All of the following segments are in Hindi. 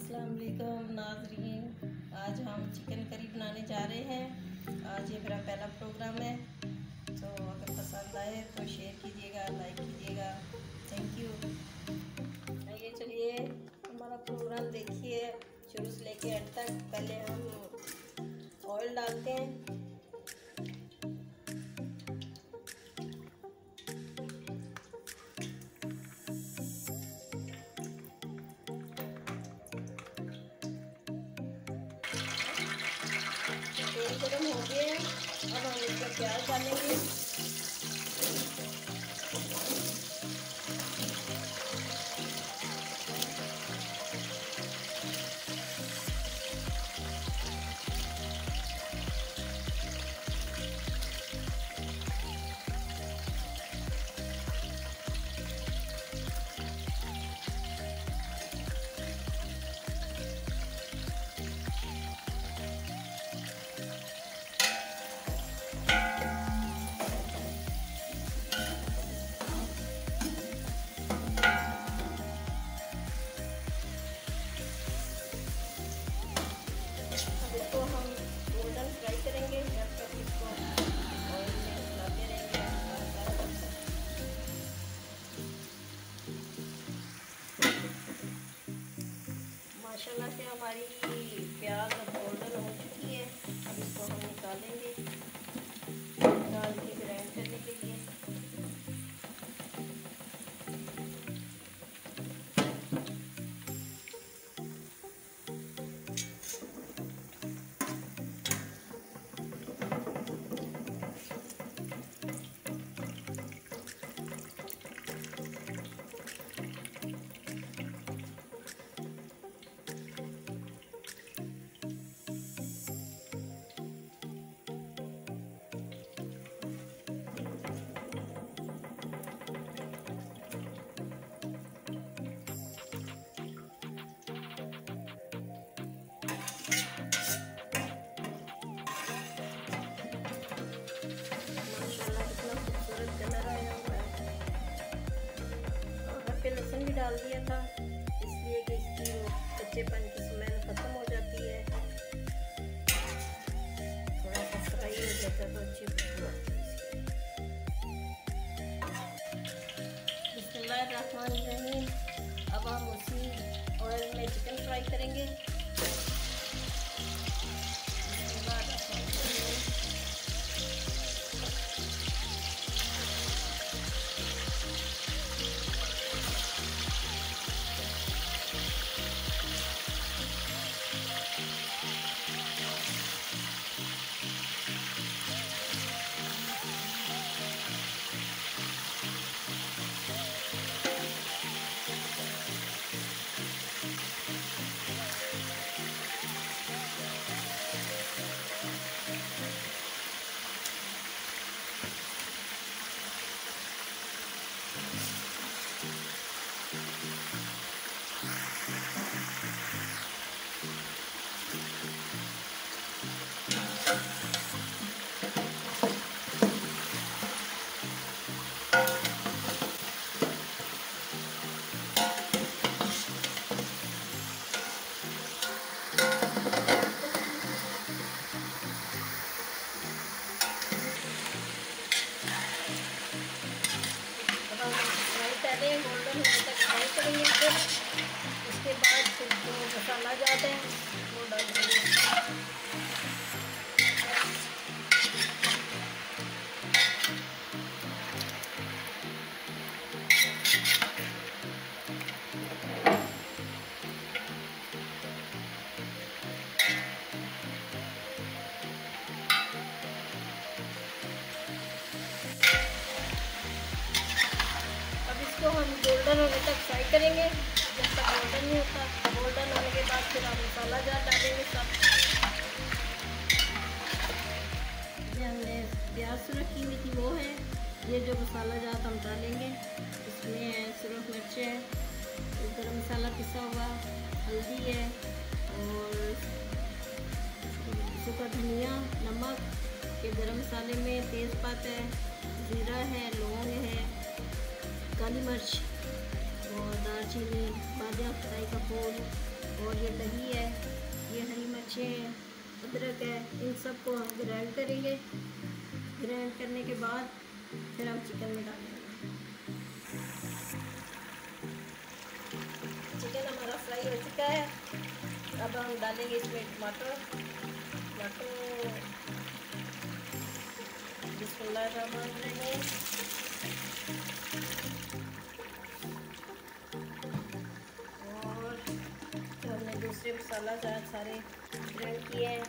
अस्सलाम वालेकुम नाज़रीन, आज हम चिकन करी बनाने जा रहे हैं। आज ये मेरा पहला प्रोग्राम है, तो अगर पसंद आए तो शेयर कीजिएगा, लाइक कीजिएगा। Thank you. आइए चलिए हमारा प्रोग्राम देखिए शुरू से लेके एंड तक। पहले हम ऑयल डालते हैं। तेल गरम हो गया है, अब हम इसमें प्याज डालेंगे। इसको हम गोल्डन फ्राई करेंगे जब तक इसको ऑयल में चलाते रहेंगे। माशाल्लाह से हमारी प्याज गोल्डन हो चुकी है। अब इसको हम निकालेंगे, डाल के ग्राइंड करने के लिए। लहसुन भी डाल दिया था, इसलिए कि इसकी कच्चेपन की स्मेल खत्म हो जाती है। थोड़ा सा फ्राई हो जाता है तो अच्छी खुशबू आती है। बिस्मिल्लाहिर्रहमानिर्रहीम। अब हम उसी ऑयल में चिकन फ्राई करेंगे। पहले गोल्डन होने तक फ्राई करेंगे, फिर उसके बाद फिर जो मसाला जाता है वो डाल देंगे। इसको हम गोल्डन होने तक फ्राई करेंगे, जब तक गोल्डन नहीं होता। गोल्डन होने के बाद फिर हम मसाला जार डालेंगे सब। ये हमने प्याज रखी हुई थी वो है। ये जो मसाला जात हम डालेंगे इसमें है सुरख मिर्चें, गरम मसाला पिसा हुआ, हल्दी है और सूखा धनिया, नमक। ये गरम मसाले में तेज़पात है, ज़ीरा है, लौंग है, काली मिर्च और दालचीनी, बादिया फ्राई का फूल, और ये दही है, ये हरी मिर्चें हैं, अदरक है, इन सबको हम ग्राइंड करेंगे। ग्राइंड करने के बाद फिर हम चिकन में डालेंगे। चिकन हमारा फ्राई हो चुका है। अब हम डालेंगे इसमें टमाटर। बिस्मिल्लाहिर्रहमानिर्रहीम। और जो हमने दूसरे मसाला सारे ग्राइंड किए हैं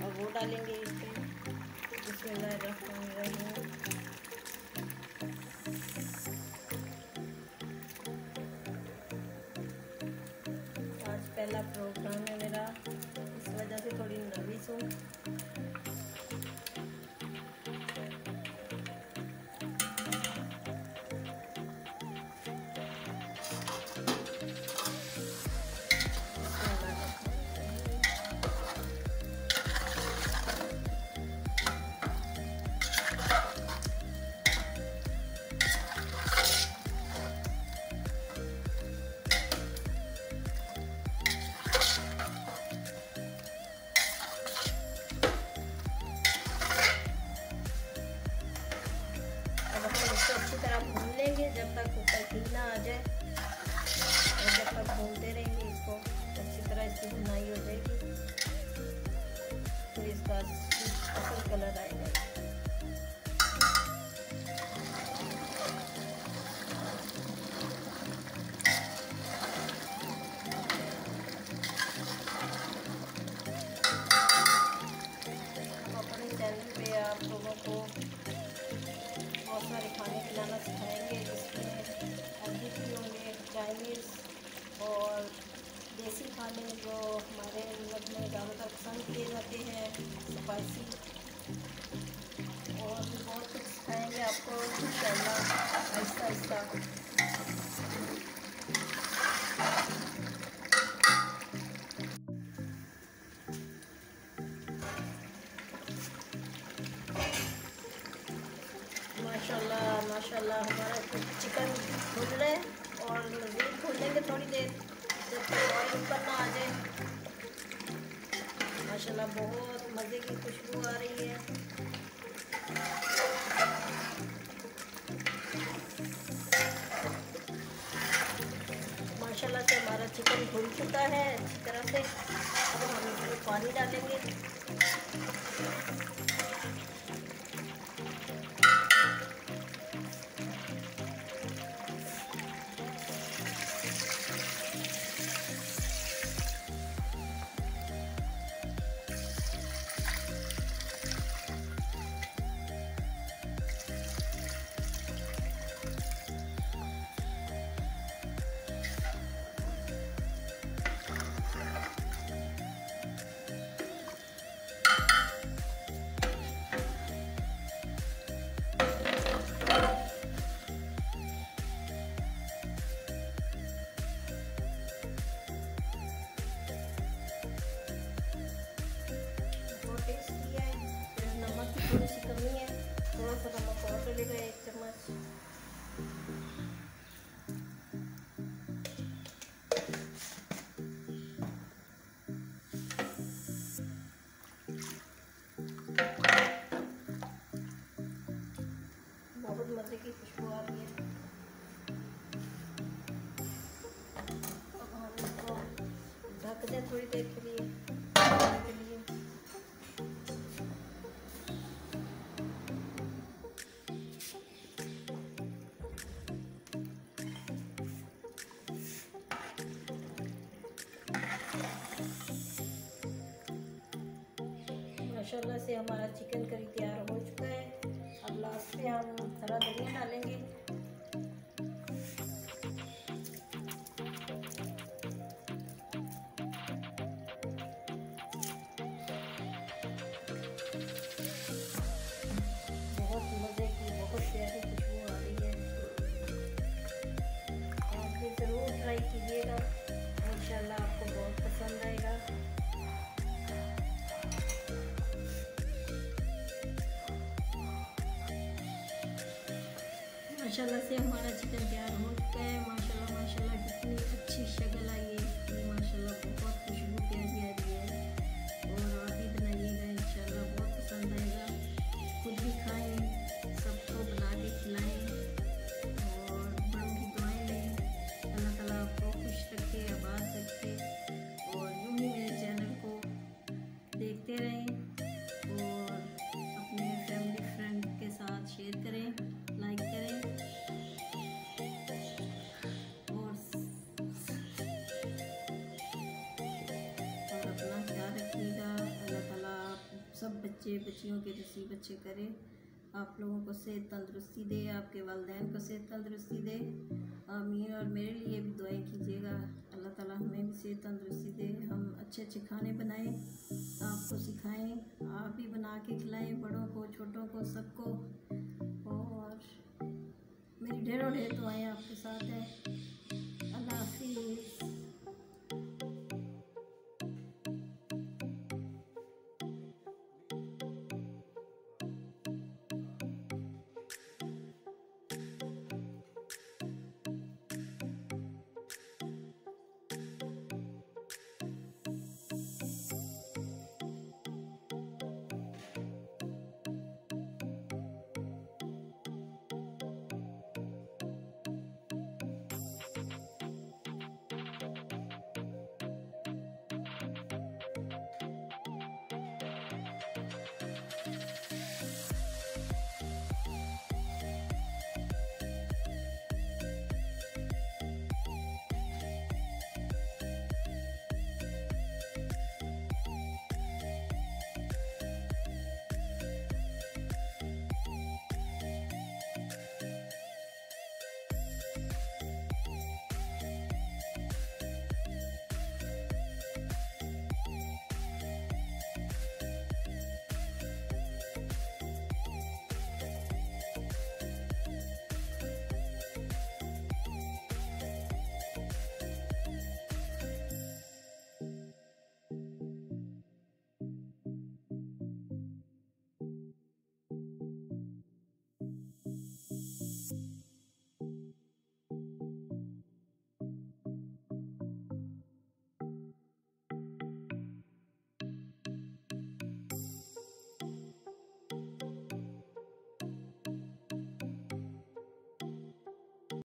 और वो डालेंगे इसमें। बिस्मिल्लाहिर्रहमानिर्रहीम। आज पहला प्रोग्राम है मेरा, इस वजह से थोड़ी नर्वस हूँ। अच्छी तरह भून लेंगे जब तक ऊपर घी ना आ जाए, और जब तक भूनते रहेंगे इसको अच्छी तरह इसकी भुनाई हो जाएगी, तो इसका असल कलर आएगा। अपने चैनल पे आप लोगों को बहुत सारे खाने खिलाना सिखाएंगे, जिसमें हेल्दी भी होंगे, चाइनीज़ और देसी खाने जो हमारे मुल्क में ज़्यादातर पसंद किए जाते हैं, स्पाइसी, और भी बहुत कुछ सिखाएंगे आपको इंशाल्लाह आहिस्ता आहिस्ता। माशाल्लाह माशाल्लाह हमारा चिकन भून रहा है, और मज़ीद भूनेंगे थोड़ी देर जब तक ऑयल ऊपर ना आ जाए। माशाल्लाह बहुत मज़े की खुशबू आ रही है। माशाल्लाह से हमारा चिकन भून चुका है अच्छी तरह से। अब हम इसमें पानी डालेंगे। थोड़ी सी कमी है, थोड़ा सा नमक और डलेगा, 1 चम्मच। बहुत मज़े की खुशबू आ रही है। अब हम इसको ढक दें थोड़ी देर के लिए। माशाल्लाह से हमारा चिकन करी तैयार हो चुका है। अब लास्ट पे हम हरा धनिया डालेंगे। बहुत मज़े की बहुत प्यारी खुशबू आ रही है। आप भी ज़रूर ट्राई कीजिएगा, इंशाल्लाह आपको बहुत पसंद आएगा। माशाल्लाह से हमारा चिकन तैयार हो चुका है। माशाल्लाह माशाल्लाह कितनी अच्छी शक्ल आई है इसकी, माशाल्लाह बहुत सब बच्चे बच्चियों के नसीब अच्छे करे। आप लोगों को सेहत तंदुरुस्ती दे, आपके वालिदैन को सेहत तंदुरुस्ती दे, आमीन। और मेरे लिए भी दुआएं कीजिएगा, अल्लाह ताला हमें भी सेहत तंदुरुस्ती दे, हम अच्छे अच्छे खाने बनाएं, आपको सिखाएं, आप भी बना के खिलाएं बड़ों को, छोटों को, सबको। और मेरी ढेरों ढेर दुआएं आपके साथ हैं। अल्लाह हाफिज़।